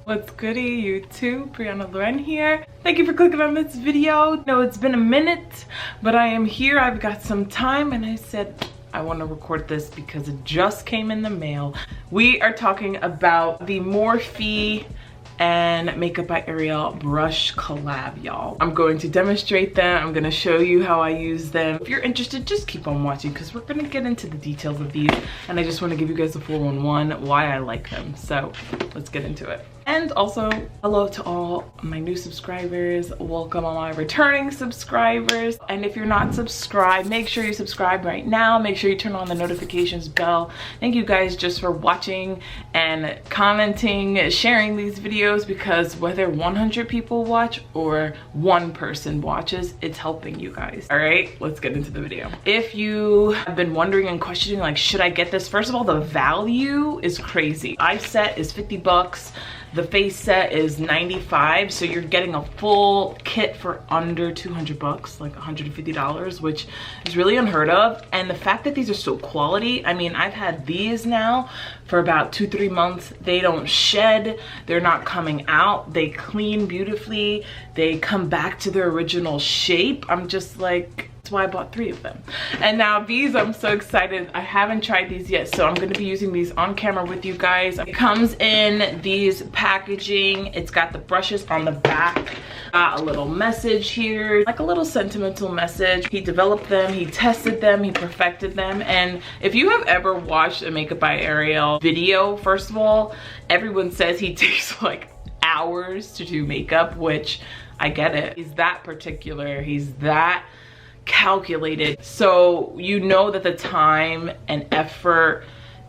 What's goody, YouTube? Brianalorenn here. Thank you for clicking on this video. No, it's been a minute, but I am here. I've got some time and I said I want to record this because it just came in the mail. We are talking about the Morphe and MakeupbyAriel Brush Collab, y'all. I'm going to demonstrate them. I'm gonna show you how I use them. If you're interested, just keep on watching because we're gonna get into the details of these, and I just want to give you guys a 411 why I like them. So let's get into it. And also, hello to all my new subscribers. Welcome all my returning subscribers. And if you're not subscribed, make sure you subscribe right now. Make sure you turn on the notifications bell. Thank you guys just for watching and commenting, sharing these videos, because whether 100 people watch or one person watches, it's helping you guys. All right, let's get into the video. If you have been wondering and questioning, like, should I get this? First of all, the value is crazy. Eye set is 50 bucks. The face set is 95, so you're getting a full kit for under 200 bucks, like $150, which is really unheard of. And the fact that these are so quality, I mean, I've had these now for about 2-3 months. They don't shed, they're not coming out, they clean beautifully, they come back to their original shape. I'm just like, that's why I bought 3 of them. And now these, I'm so excited. I haven't tried these yet, so I'm gonna be using these on camera with you guys. It comes in these packaging. It's got the brushes on the back, got a little message here, like a little sentimental message. He developed them, he tested them, he perfected them. And if you have ever watched a MakeupbyAriel video, first of all, everyone says he takes like hours to do makeup, which I get it. He's that particular, he's that calculated, so you know that the time and effort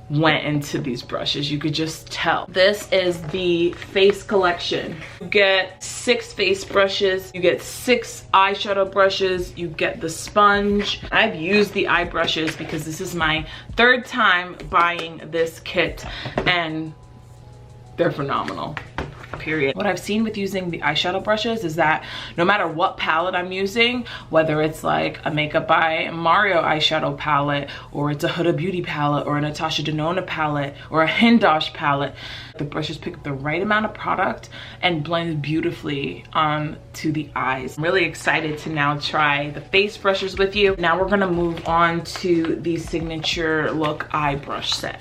went into these brushes. You could just tell. This is the face collection. You get 6 face brushes, you get 6 eyeshadow brushes, you get the sponge. I've used the eye brushes because this is my 3rd time buying this kit and they're phenomenal. Period. What I've seen with using the eyeshadow brushes is that no matter what palette I'm using, whether it's like a Makeup by Mario eyeshadow palette, or it's a Huda Beauty palette, or a Natasha Denona palette, or a Hindosh palette, the brushes pick up the right amount of product and blend beautifully onto the eyes. I'm really excited to now try the face brushes with you. Now we're gonna move on to the signature look eye brush set.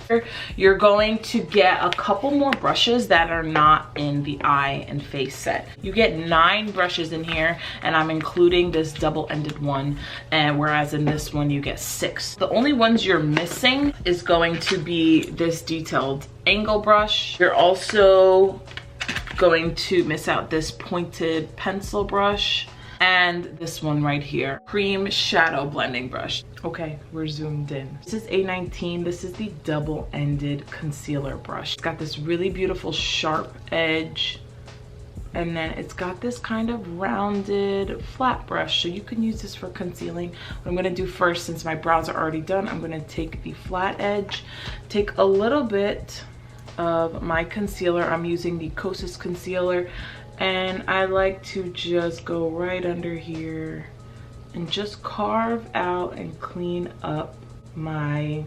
You're going to get a couple more brushes that are not in the eye and face set. You get 9 brushes in here, and I'm including this double-ended one, and whereas in this one you get 6. The only ones you're missing is going to be this detailed angle brush. You're also going to miss out this pointed pencil brush and this one right here, cream shadow blending brush. Okay, we're zoomed in. This is A19. This is the double-ended concealer brush. It's got this really beautiful sharp edge, and then it's got this kind of rounded flat brush, so you can use this for concealing. What I'm gonna do first, since my brows are already done, I'm gonna take the flat edge, take a little bit of my concealer. I'm using the Kosas concealer, and I like to just go right under here and just carve out and clean up my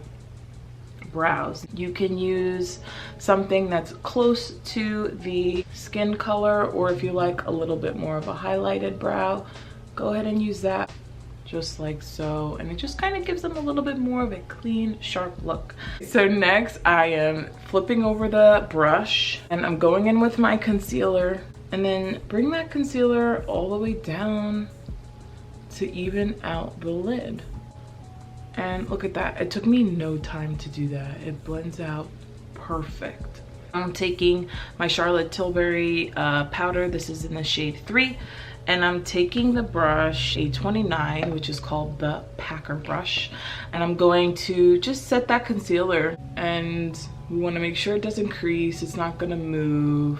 brows. You can use something that's close to the skin color, or if you like a little bit more of a highlighted brow, go ahead and use that, just like so, and it just kind of gives them a little bit more of a clean, sharp look. So next I am flipping over the brush and I'm going in with my concealer, and then bring that concealer all the way down to even out the lid. And look at that, it took me no time to do that. It blends out perfect. I'm taking my Charlotte Tilbury powder. This is in the shade 3. And I'm taking the brush, A29, which is called the Packer brush. And I'm going to just set that concealer. And we want to make sure it doesn't crease, it's not gonna move.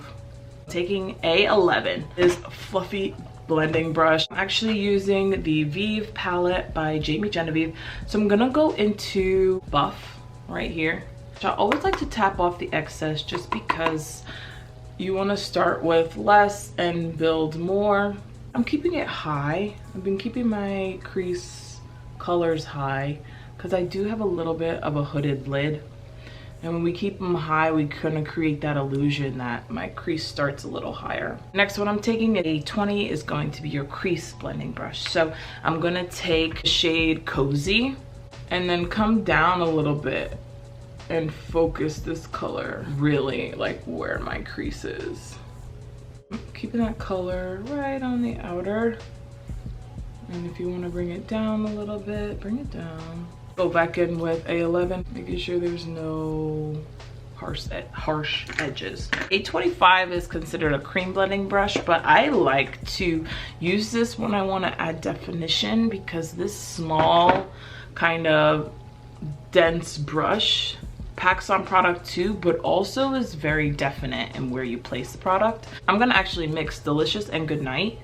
Taking A11, this fluffy blending brush. I'm actually using the Vive palette by Jamie Genevieve. So I'm gonna go into Buff right here. I always like to tap off the excess just because you want to start with less and build more. I'm keeping it high. I've been keeping my crease colors high because I do have a little bit of a hooded lid. And when we keep them high, we kind of create that illusion that my crease starts a little higher. Next one I'm taking, a 20, is going to be your crease blending brush. So I'm gonna take shade Cozy and then come down a little bit and focus this color really like where my crease is. Keeping that color right on the outer. And if you want to bring it down a little bit, bring it down. Go back in with A11, making sure there's no harsh edges. A25 is considered a cream blending brush, but I like to use this when I want to add definition, because this small kind of dense brush packs on product too, but also is very definite in where you place the product. I'm gonna actually mix Delicious and Goodnight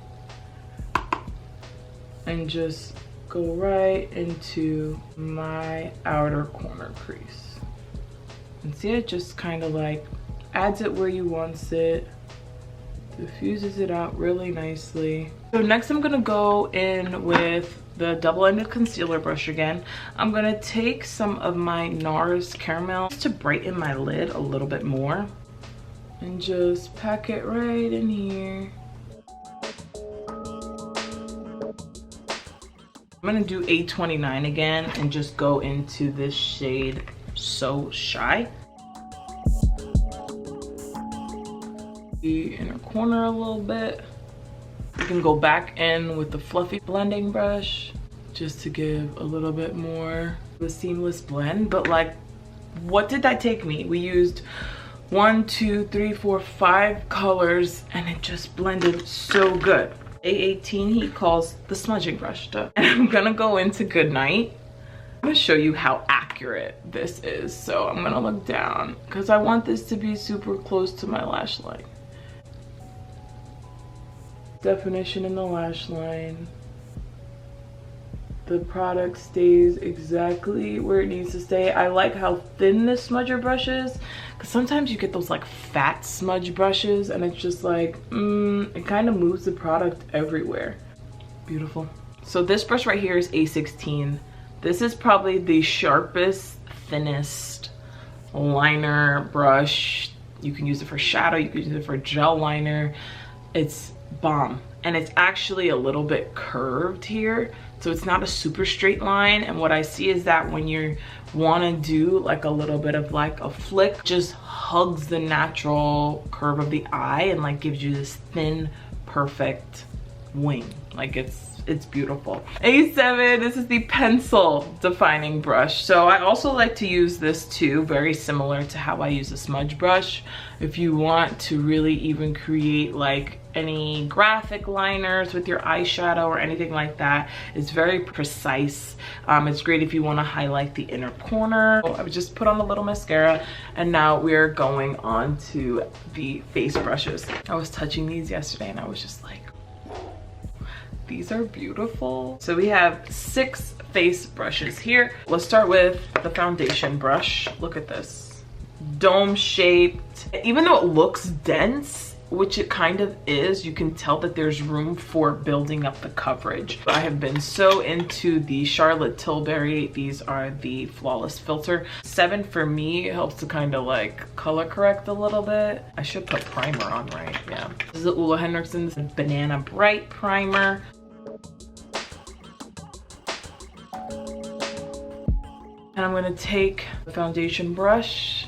and just go right into my outer corner crease. And see, it just kind of like adds it where you want it, diffuses it out really nicely. So next I'm gonna go in with the double-ended concealer brush again. I'm gonna take some of my Nars Caramel to brighten my lid a little bit more and just pack it right in here. I'm gonna do A29 again and just go into this shade So Shy. The inner corner a little bit. You can go back in with the fluffy blending brush just to give a little bit more of a seamless blend. But like, what did that take me? We used 1, 2, 3, 4, 5 colors and it just blended so good. A18 he calls the smudging brush stuff. And I'm gonna go into Goodnight. I'm gonna show you how accurate this is. So I'm gonna look down because I want this to be super close to my lash line. Definition in the lash line. The product stays exactly where it needs to stay. I like how thin this smudger brush is, because sometimes you get those like fat smudge brushes and it's just like, it kind of moves the product everywhere. Beautiful. So this brush right here is A16. This is probably the sharpest, thinnest liner brush. You can use it for shadow, you can use it for gel liner. It's bomb. And it's actually a little bit curved here, so it's not a super straight line. And what I see is that when you want to do like a little bit of like a flick, just hugs the natural curve of the eye and like gives you this thin, perfect wing. Like it's beautiful. A7, this is the pencil defining brush. So I also like to use this too, very similar to how I use a smudge brush. If you want to really even create like any graphic liners with your eyeshadow or anything like that, it's very precise. It's great if you want to highlight the inner corner. I would just put on a little mascara, and now we're going on to the face brushes. I was touching these yesterday and I was just like, these are beautiful. So we have 6 face brushes here. Let's start with the foundation brush. Look at this, dome shaped. Even though it looks dense, which it kind of is, you can tell that there's room for building up the coverage. I have been so into the Charlotte Tilbury. These are the Flawless Filter. 7 for me helps to kind of like color correct a little bit. I should put primer on, right? Yeah. This is the Ole Henriksen's Banana Bright Primer. And I'm gonna take the foundation brush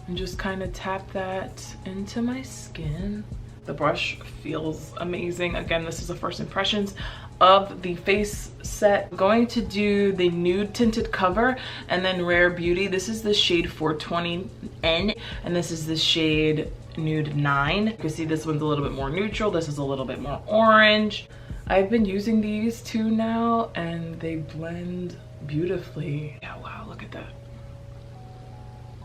and just kind of tap that into my skin. The brush feels amazing. Again, this is the first impressions of the face set. I'm going to do the nude tinted cover and then Rare Beauty. This is the shade 420N and this is the shade Nude 9. You can see this one's a little bit more neutral. This is a little bit more orange. I've been using these two now and they blend beautifully. Yeah, wow, look at that.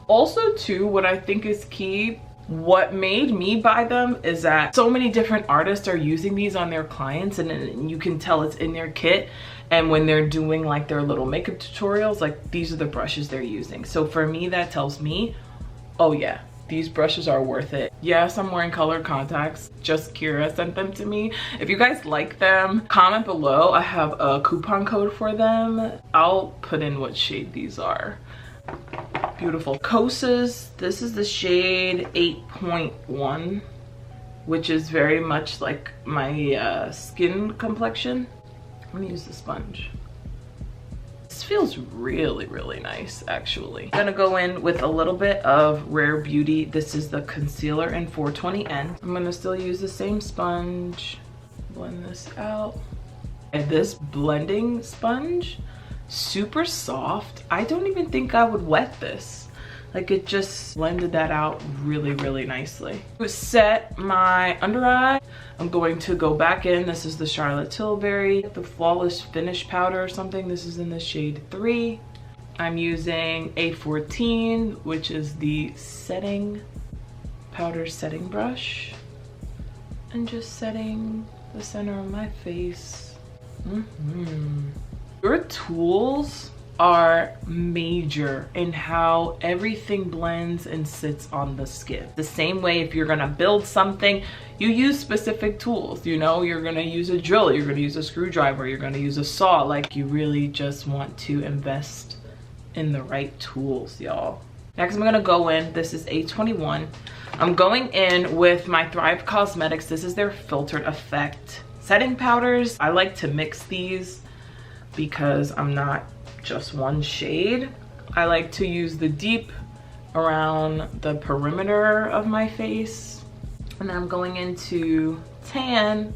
Also too, what I think is key, what made me buy them is that so many different artists are using these on their clients, and you can tell it's in their kit. And when they're doing like their little makeup tutorials, like these are the brushes they're using. So for me, that tells me, oh yeah, these brushes are worth it. Yes, I'm wearing colored contacts. Just Kira sent them to me. If you guys like them, comment below. I have a coupon code for them. I'll put in what shade these are. Beautiful. Kosas, this is the shade 8.1, which is very much like my skin complexion. I'm gonna use the sponge. This feels really, really nice, actually. I'm gonna go in with a little bit of Rare Beauty. This is the concealer in 420N. I'm gonna still use the same sponge. Blend this out. And this blending sponge, super soft. I don't even think I would wet this. Like, it just blended that out really, really nicely. To set my under eye, I'm going to go back in. This is the Charlotte Tilbury, the Flawless Finish Powder or something. This is in the shade 3. I'm using A14, which is the setting powder setting brush. And just setting the center of my face. Your tools are major in how everything blends and sits on the skin. The same way, if you're gonna build something, you use specific tools. You know, you're gonna use a drill, you're gonna use a screwdriver, you're gonna use a saw. Like, you really just want to invest in the right tools, y'all. Next, I'm gonna go in, this is A21. I'm going in with my Thrive Causemetics. This is their Filtered Effect setting powders. I like to mix these because I'm not just one shade. I like to use the deep around the perimeter of my face. And then I'm going into tan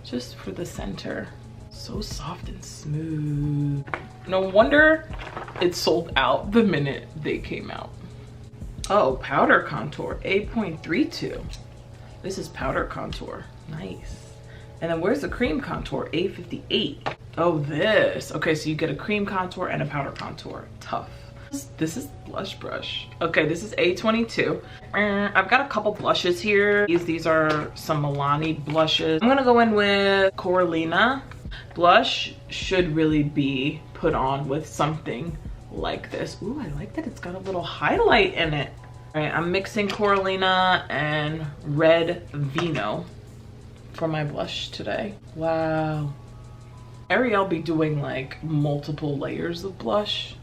just for the center. So soft and smooth. No wonder it sold out the minute they came out. Oh, powder contour, 8.32. This is powder contour, nice. And then where's the cream contour, A58. Oh, this. Okay, so you get a cream contour and a powder contour. Tough. This is blush brush. Okay, this is A22. I've got a couple blushes here. These are some Milani blushes. I'm gonna go in with Coralina. Blush should really be put on with something like this. Ooh, I like that it's got a little highlight in it. All right, I'm mixing Coralina and Red Vino for my blush today. Wow. Ariel be doing like multiple layers of blush.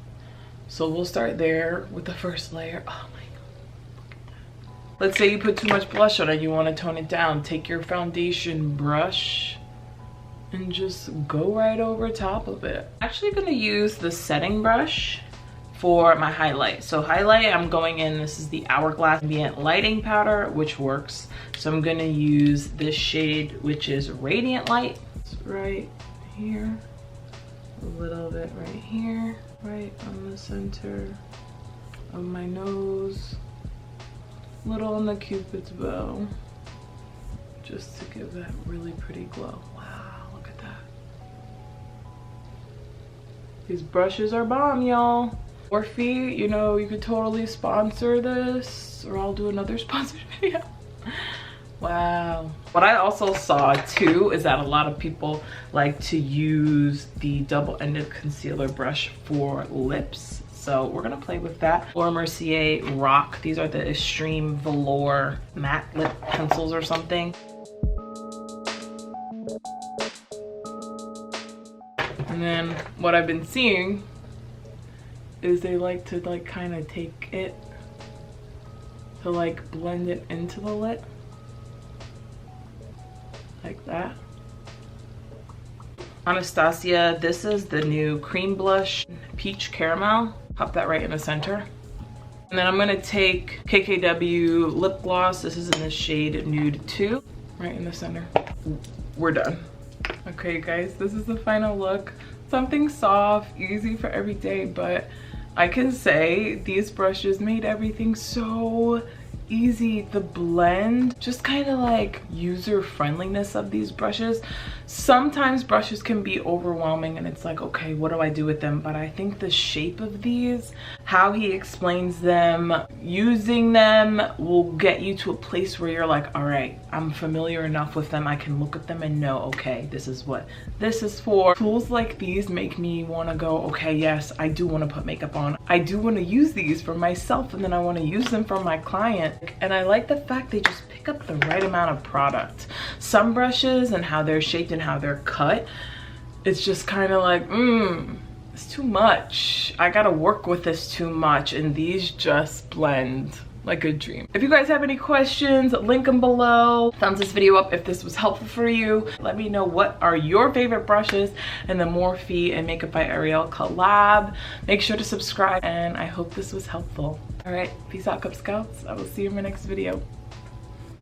So we'll start there with the first layer. Oh my God, look at that. Let's say you put too much blush on it, you want to tone it down. Take your foundation brush and just go right over top of it. I'm actually gonna use the setting brush for my highlight. So highlight, I'm going in, this is the Hourglass Ambient Lighting Powder, which works. So I'm gonna use this shade, which is Radiant Light. It's right here, a little bit right here, right on the center of my nose, little on the Cupid's bow, just to give that really pretty glow. Wow, look at that. These brushes are bomb, y'all. Morphe, you know, you could totally sponsor this, or I'll do another sponsored video. Wow. What I also saw too is that a lot of people like to use the double-ended concealer brush for lips. So we're gonna play with that. Or Mercier Rock. These are the Extreme Velour matte lip pencils or something. And then what I've been seeing is they like to like kind of take it to like blend it into the lip. Like that. Anastasia, this is the new cream blush, Peach Caramel. Pop that right in the center. And then I'm gonna take KKW lip gloss. This is in the shade Nude 2, right in the center. We're done. Okay guys, this is the final look. Something soft, easy for every day, but I can say these brushes made everything so easy. The blend, just kind of like user friendliness of these brushes. Sometimes brushes can be overwhelming and it's like, okay, what do I do with them? But I think the shape of these, how he explains them, using them will get you to a place where you're like, all right, I'm familiar enough with them. I can look at them and know, okay, this is what this is for. Tools like these make me want to go, okay, yes, I do want to put makeup on. I do want to use these for myself, and then I want to use them for my client. And I like the fact they just pick up the right amount of product. Some brushes and how they're shaped and how they're cut, it's just kind of like, It's too much. I gotta work with this too much, and these just blend like a dream. If you guys have any questions, link them below. Thumbs this video up if this was helpful for you. Let me know what are your favorite brushes in the Morphe and Makeup by Ariel collab. Make sure to subscribe, and I hope this was helpful. All right, peace out, Cub Scouts. I will see you in my next video.